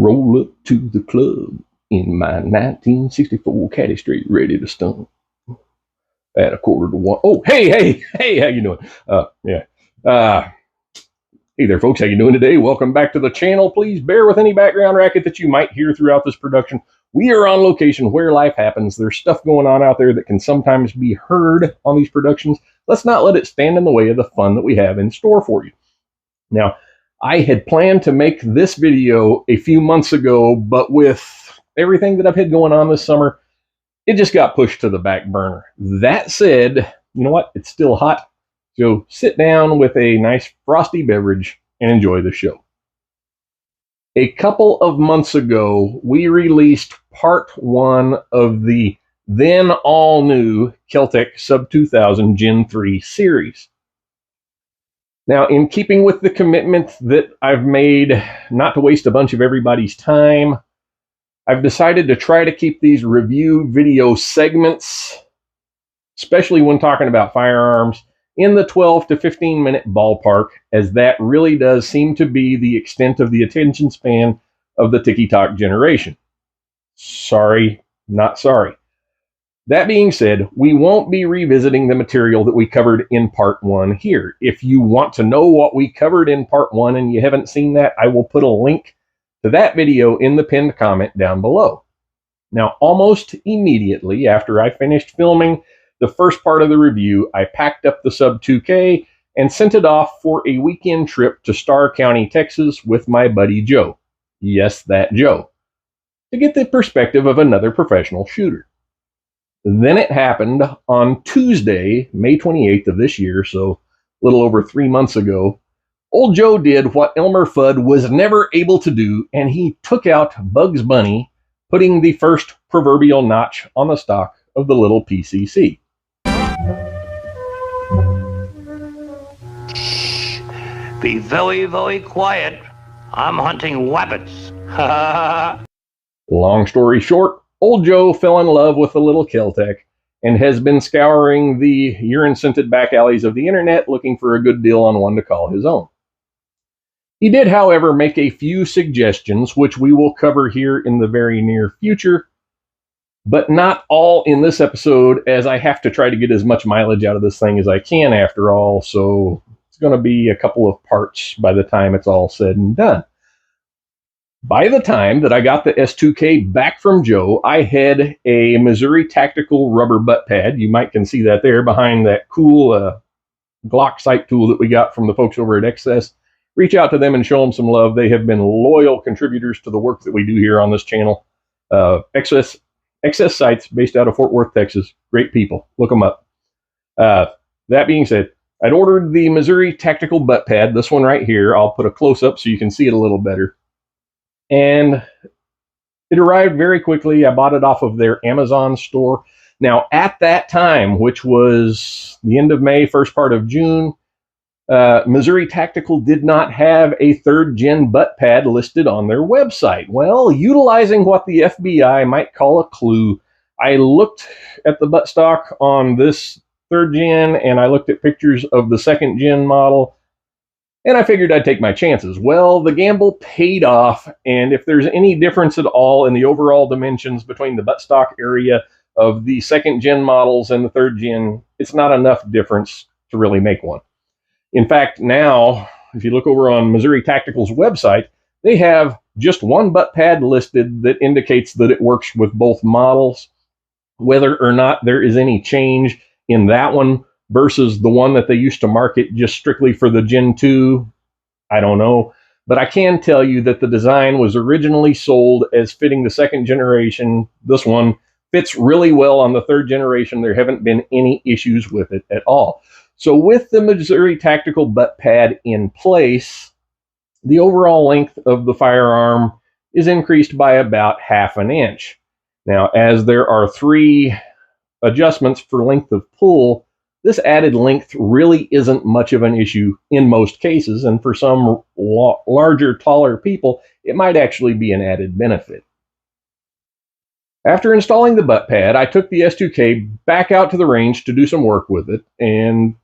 roll up to the club in my 1964 Caddy Street, ready to stunt at 1:45. Oh, hey, how you doing? Hey there, folks. How you doing today? Welcome back to the channel. Please bear with any background racket that you might hear throughout this production. We are on location where life happens. There's stuff going on out there that can sometimes be heard on these productions. Let's not let it stand in the way of the fun that we have in store for you. Now, I had planned to make this video a few months ago, but with everything that I've had going on this summer, it just got pushed to the back burner. That said, you know what? It's still hot. So sit down with a nice frosty beverage and enjoy the show. A couple of months ago, we released part 1 of the then all-new Kel-Tec Sub-2000 Gen 3 series. Now, in keeping with the commitment that I've made not to waste a bunch of everybody's time, I've decided to try to keep these review video segments, especially when talking about firearms, in the 12 to 15 minute ballpark, as that really does seem to be the extent of the attention span of the TikTok generation. Sorry, not sorry. That being said, we won't be revisiting the material that we covered in part 1 here. If you want to know what we covered in part 1 and you haven't seen that, I will put a link to that video in the pinned comment down below. Now, almost immediately after I finished filming the first part of the review, I packed up the Sub 2K and sent it off for a weekend trip to Starr County, Texas with my buddy Joe. Yes, that Joe. To get the perspective of another professional shooter. Then it happened on Tuesday, May 28th of this year, so a little over 3 months ago. Old Joe did what Elmer Fudd was never able to do, and he took out Bugs Bunny, putting the first proverbial notch on the stock of the little PCC. Be very, very quiet. I'm hunting rabbits. Long story short, old Joe fell in love with the little Kel-Tec and has been scouring the urine-scented back alleys of the internet looking for a good deal on one to call his own. He did, however, make a few suggestions, which we will cover here in the very near future, but not all in this episode, as I have to try to get as much mileage out of this thing as I can after all, so it's going to be a couple of parts by the time it's all said and done. By the time that I got the S2K back from Joe, I had a Missouri Tactical rubber butt pad. You might can see that there behind that cool Glock sight tool that we got from the folks over at XS. Reach out to them and show them some love. They have been loyal contributors to the work that we do here on this channel. XS Sights, based out of Fort Worth, Texas. Great people. Look them up. That being said, I'd ordered the Missouri Tactical butt pad, this one right here. I'll put a close-up so you can see it a little better. And it arrived very quickly. I bought it off of their Amazon store. Now, at that time, which was the end of May, first part of June, Missouri Tactical did not have a 3rd gen butt pad listed on their website. Well, utilizing what the FBI might call a clue, I looked at the buttstock on this 3rd gen and I looked at pictures of the 2nd gen model, and I figured I'd take my chances. Well, the gamble paid off, and if there's any difference at all in the overall dimensions between the buttstock area of the 2nd gen models and the 3rd gen, it's not enough difference to really make one. In fact, now, if you look over on Missouri Tactical's website, they have just one butt pad listed that indicates that it works with both models. Whether or not there is any change in that one versus the one that they used to market just strictly for the Gen 2, I don't know. But I can tell you that the design was originally sold as fitting the 2nd generation. This one fits really well on the 3rd generation. There haven't been any issues with it at all. So with the Missouri Tactical butt pad in place, the overall length of the firearm is increased by about 1/2 inch. Now, as there are 3 adjustments for length of pull, this added length really isn't much of an issue in most cases, and for some larger, taller people, it might actually be an added benefit. After installing the butt pad, I took the S2K back out to the range to do some work with it, and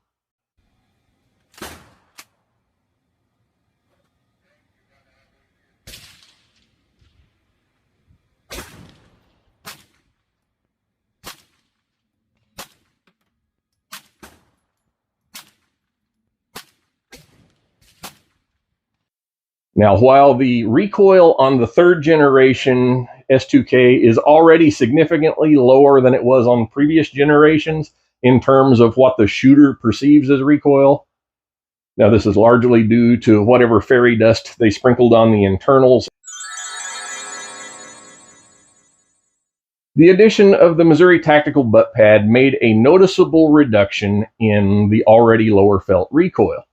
Now, while the recoil on the third generation S2K is already significantly lower than it was on previous generations in terms of what the shooter perceives as recoil, now this is largely due to whatever fairy dust they sprinkled on the internals. The addition of the Missouri Tactical Butt Pad made a noticeable reduction in the already lower felt recoil.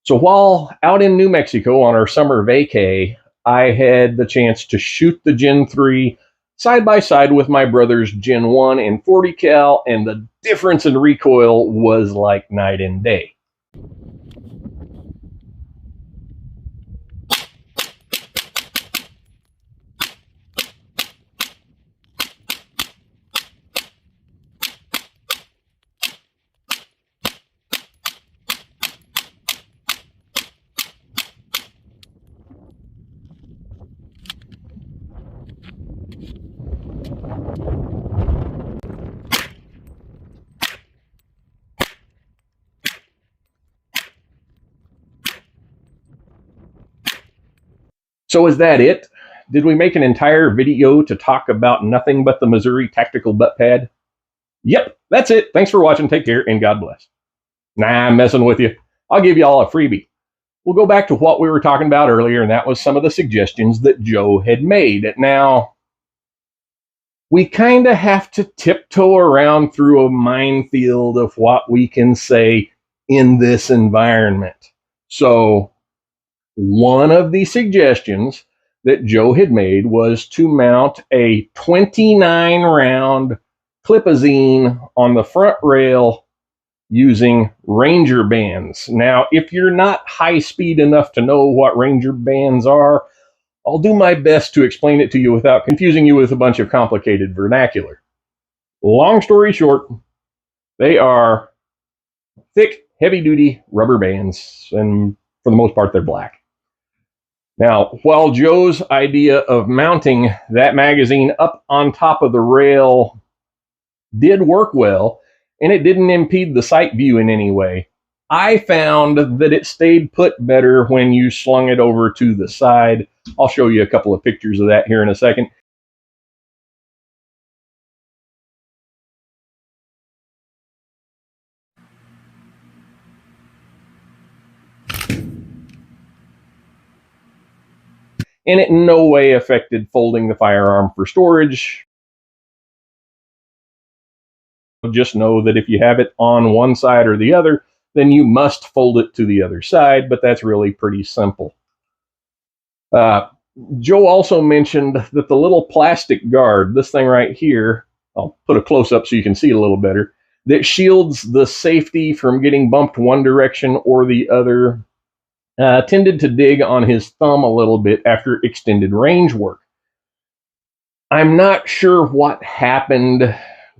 So while out in New Mexico on our summer vacay, I had the chance to shoot the Gen 3 side by side with my brother's Gen 1 in 40 cal, and the difference in recoil was like night and day. So is that it? Did we make an entire video to talk about nothing but the Missouri Tactical Butt Pad? Yep, that's it. Thanks for watching. Take care, and God bless. Nah, I'm messing with you. I'll give you all a freebie. We'll go back to what we were talking about earlier, and that was some of the suggestions that Joe had made. Now, we kind of have to tiptoe around through a minefield of what we can say in this environment. So, one of the suggestions that Joe had made was to mount a 29 round Clipazine on the front rail using Ranger bands. Now, if you're not high speed enough to know what Ranger bands are, I'll do my best to explain it to you without confusing you with a bunch of complicated vernacular. Long story short, they are thick, heavy-duty rubber bands, and for the most part, they're black. Now, while Joe's idea of mounting that magazine up on top of the rail did work well, and it didn't impede the sight view in any way, I found that it stayed put better when you slung it over to the side. I'll show you a couple of pictures of that here in a second. And it in no way affected folding the firearm for storage. Just know that if you have it on one side or the other, then you must fold it to the other side, but that's really pretty simple. Joe also mentioned that the little plastic guard, this thing right here, I'll put a close-up so you can see it a little better, that shields the safety from getting bumped one direction or the other, tended to dig on his thumb a little bit after extended range work. I'm not sure what happened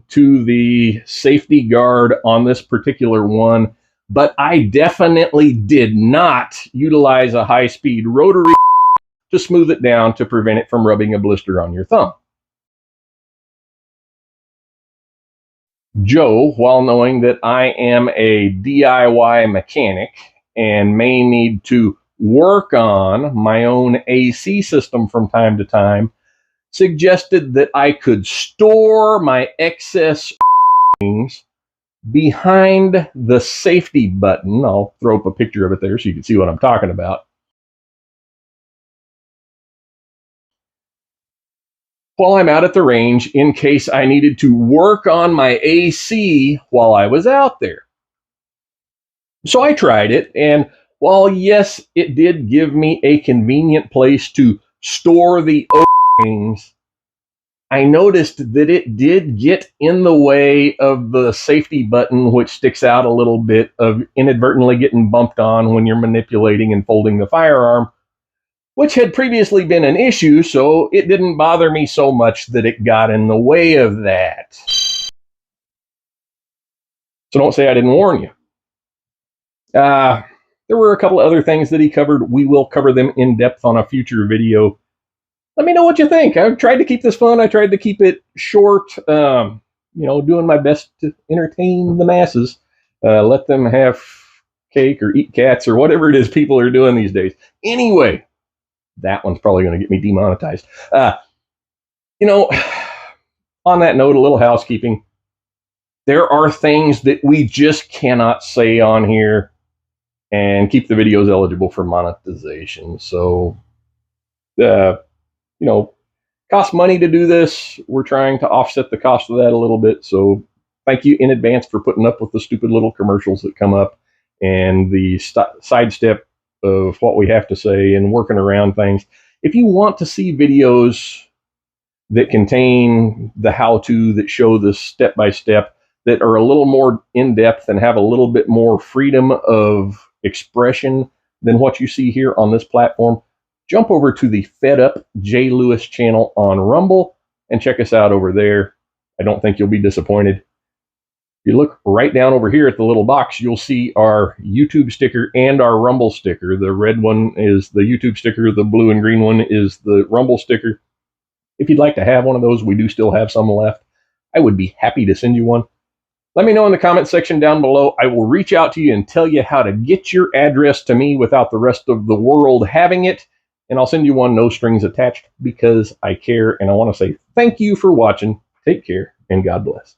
to the safety guard on this particular one, but I definitely did not utilize a high-speed rotary to smooth it down to prevent it from rubbing a blister on your thumb. Joe, while knowing that I am a DIY mechanic and may need to work on my own AC system from time to time, suggested that I could store my excess things behind the safety button. I'll throw up a picture of it there so you can see what I'm talking about. While I'm out at the range, in case I needed to work on my AC while I was out there. So I tried it, and while yes, it did give me a convenient place to store the O-rings, I noticed that it did get in the way of the safety button, which sticks out a little bit, of inadvertently getting bumped on when you're manipulating and folding the firearm, which had previously been an issue, so it didn't bother me so much that it got in the way of that. So don't say I didn't warn you. There were a couple of other things that he covered. We will cover them in depth on a future video. Let me know what you think. I've tried to keep this fun. I tried to keep it short, doing my best to entertain the masses. Let them have cake or eat cats or whatever it is people are doing these days. Anyway, that one's probably going to get me demonetized. You know, on that note, a little housekeeping. There are things that we just cannot say on here and keep the videos eligible for monetization. So, costs money to do this. We're trying to offset the cost of that a little bit. So thank you in advance for putting up with the stupid little commercials that come up and the sidestep of what we have to say and working around things. If you want to see videos that contain the how-to, that show the step-by-step, that are a little more in-depth and have a little bit more freedom of expression than what you see here on this platform, jump over to the Fed Up J. Lewis channel on Rumble and check us out over there. I don't think you'll be disappointed. If you look right down over here at the little box, you'll see our YouTube sticker and our Rumble sticker. The red one is the YouTube sticker. The blue and green one is the Rumble sticker. If you'd like to have one of those, we do still have some left. I would be happy to send you one. Let me know in the comment section down below. I will reach out to you and tell you how to get your address to me without the rest of the world having it. And I'll send you one, no strings attached, because I care. And I want to say thank you for watching. Take care and God bless.